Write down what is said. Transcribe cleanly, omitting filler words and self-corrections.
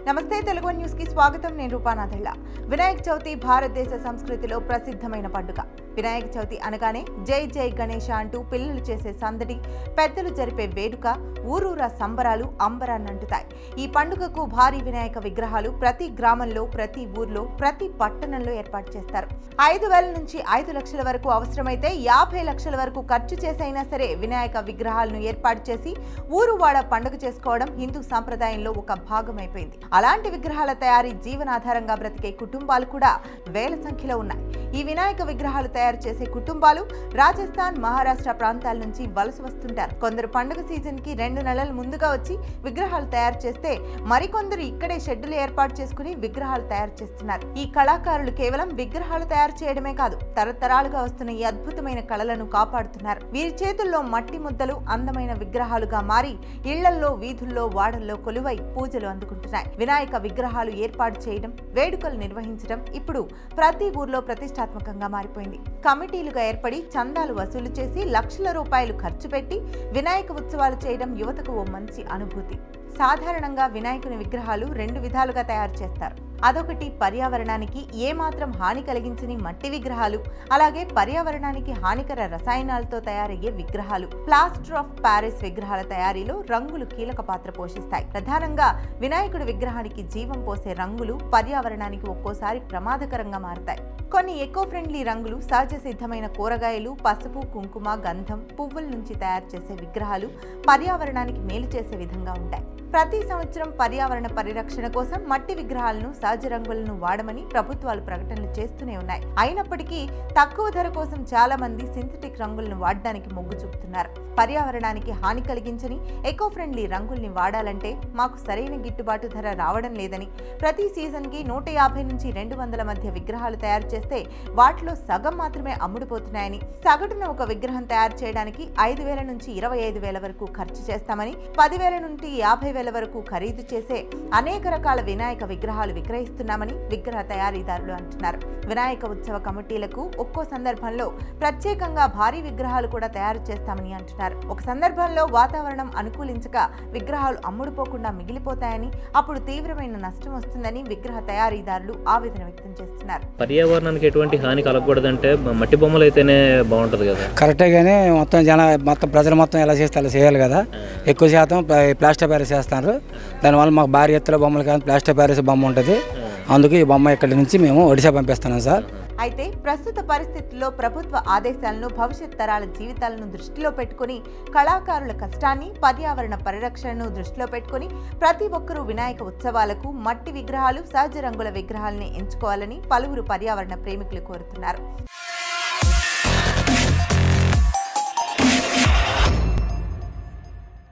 నమస్తే తెలుగు న్యూస్ కి స్వాగతం. నేను రూపానాథళ్ళ. వినాయక చవితి భారతదేశ సంస్కృతిలో ప్రసిద్ధమైన పండుగ. వినాయక చవితి అనగానే జై జై గణేశ అంటూ పిల్లలు చేసే సందడి, పెద్దలు జరిపే వేడుక, ఊరూరా సంబరాలు అంబరాన్నంటుతాయి. ఈ పండుగకు భారీ వినాయక విగ్రహాలు ప్రతి గ్రామంలో, ప్రతి ఊర్లో, ప్రతి పట్టణంలో ఏర్పాటు చేస్తారు. 5,000 నుంచి 5 లక్షల వరకు అవసరమైతే 50 లక్షల వరకు ఖర్చు చేసైనా సరే వినాయక విగ్రహాలను ఏర్పాటు చేసి ఊరువాడ పండుగ చేసుకోవడం హిందూ సంప్రదాయంలో ఒక భాగమైపోయింది. అలాంటి విగ్రహాల తయారీ జీవనాధారంగా బ్రతికే కుటుంబాలు కూడా వేల సంఖ్యలో ఉన్నాయి. ఈ వినాయక విగ్రహాలు తయారు చేసే కుటుంబాలు రాజస్థాన్, మహారాష్ట్ర ప్రాంతాల నుంచి వలస వస్తుంటారు. కొందరు పండుగ సీజన్ కి 2 నెలల ముందుగా వచ్చి విగ్రహాలు తయారు చేస్తే, మరికొందరు ఇక్కడే షెడ్యూల్ ఏర్పాటు చేసుకుని విగ్రహాలు తయారు చేస్తున్నారు. ఈ కళాకారులు కేవలం విగ్రహాలు తయారు చేయడమే కాదు, తరతరాలుగా వస్తున్న ఈ అద్భుతమైన కళలను కాపాడుతున్నారు. వీరి చేతుల్లో మట్టి ముద్దలు అందమైన విగ్రహాలుగా మారి ఇళ్లల్లో, వీధుల్లో, వాడల్లో కొలువై పూజలు అందుకుంటున్నాయి. వినాయక విగ్రహాలు ఏర్పాటు చేయడం, వేడుకలు నిర్వహించడం ఇప్పుడు ప్రతి ఊర్లో ప్రతిష్టాత్మకంగా మారిపోయింది. కమిటీలుగా ఏర్పడి చందాలు వసూలు చేసి లక్షల రూపాయలు ఖర్చు పెట్టి వినాయక ఉత్సవాలు చేయడం యువతకు ఓ మంచి అనుభూతి. సాధారణంగా వినాయకుని విగ్రహాలు 2 విధాలుగా తయారు చేస్తారు. అదొకటి పర్యావరణానికి ఏమాత్రం హాని కలిగించని మట్టి విగ్రహాలు, అలాగే పర్యావరణానికి హానికర రసాయనాలతో తయారయ్యే విగ్రహాలు. ప్లాస్టర్ ఆఫ్ ప్యారిస్ విగ్రహాల తయారీలో రంగులు కీలక పాత్ర పోషిస్తాయి. ప్రధానంగా వినాయకుడి విగ్రహానికి జీవం పోసే రంగులు పర్యావరణానికి ఒక్కోసారి ప్రమాదకరంగా మారతాయి. కొన్ని ఎకో ఫ్రెండ్లీ రంగులు, సహజ సిద్ధమైన కూరగాయలు, పసుపు, కుంకుమ, గంధం, పువ్వుల నుంచి తయారు చేసే విగ్రహాలు పర్యావరణానికి మేలు చేసే విధంగా ఉంటాయి. ప్రతి సంవత్సరం పర్యావరణ పరిరక్షణ కోసం మట్టి విగ్రహాలను, సహజ రంగులను వాడమని ప్రభుత్వాలు ప్రకటనలు చేస్తూనే ఉన్నాయి. అయినప్పటికీ తక్కువ ధర కోసం చాలా మంది సింథటిక్ రంగులను వాడడానికి మొగ్గు చూపుతున్నారు. పర్యావరణానికి హాని కలిగించని ఎకో ఫ్రెండ్లీ రంగుల్ని వాడాలంటే మాకు సరైన గిట్టుబాటు ధర రావడం లేదని, ప్రతి సీజన్ కి 150 నుంచి 200 మధ్య విగ్రహాలు తయారు చేస్తే వాటిలో సగం మాత్రమే అమ్ముడుపోతున్నాయని, సగటున ఒక విగ్రహం తయారు చేయడానికి 5,000 నుంచి 25,000 వరకు ఖర్చు చేస్తామని, 10,000 నుండి 50,000 వరకు ఖరీదు చేసే అనేక రకాల వినాయక విగ్రహాలు విక్రయిస్తున్నామని విగ్రహ తయారీదారులు అంటున్నారు. వినాయక ఉత్సవ కమిటీలకు ఒక్కో సందర్భంలో ప్రత్యేకంగా భారీ విగ్రహాలు కూడా తయారు చేస్తామని అంటున్నారు. ఒక సందర్భంలో వాతావరణం అనుకూలించక విగ్రహాలు అమ్ముడుపోకుండా మిగిలిపోతాయని, అప్పుడు తీవ్రమైన నష్టం వస్తుందని విగ్రహ తయారీదారులు ఆవేదన వ్యక్తం చేస్తున్నారు. పర్యావరణానికి ఎటువంటి హాని కలగకూడదంటే మట్టి బొమ్మలు అయితేనే బాగుంటుంది కదా. కరెక్టే, కానీ మొత్తం ప్రజలు మొత్తం ఎలా చేస్తే అలా చేయాలి కదా. ఎక్కువ శాతం ప్లాస్టర్ ప్యారిస్ చేస్తారు. దానివల్ల మాకు భారీ ఎత్తుల బొమ్మలు కానీ ప్లాస్టర్ ప్యారిస్ బొమ్మ ఉంటుంది. అందుకు ఈ బొమ్మ ఇక్కడి నుంచి మేము ఒడిశా పంపిస్తున్నాం సార్. అయితే ప్రస్తుత పరిస్థితుల్లో ప్రభుత్వ ఆదేశాలను, భవిష్యత్ తరాల జీవితాలను దృష్టిలో పెట్టుకుని, కళాకారుల కష్టాన్ని, పర్యావరణ పరిరక్షణను దృష్టిలో పెట్టుకుని ప్రతి ఒక్కరూ వినాయక ఉత్సవాలకు మట్టి విగ్రహాలు, సహజ రంగుల విగ్రహాలని ఎంచుకోవాలని పలువురు పర్యావరణ ప్రేమికులు కోరుతున్నారు.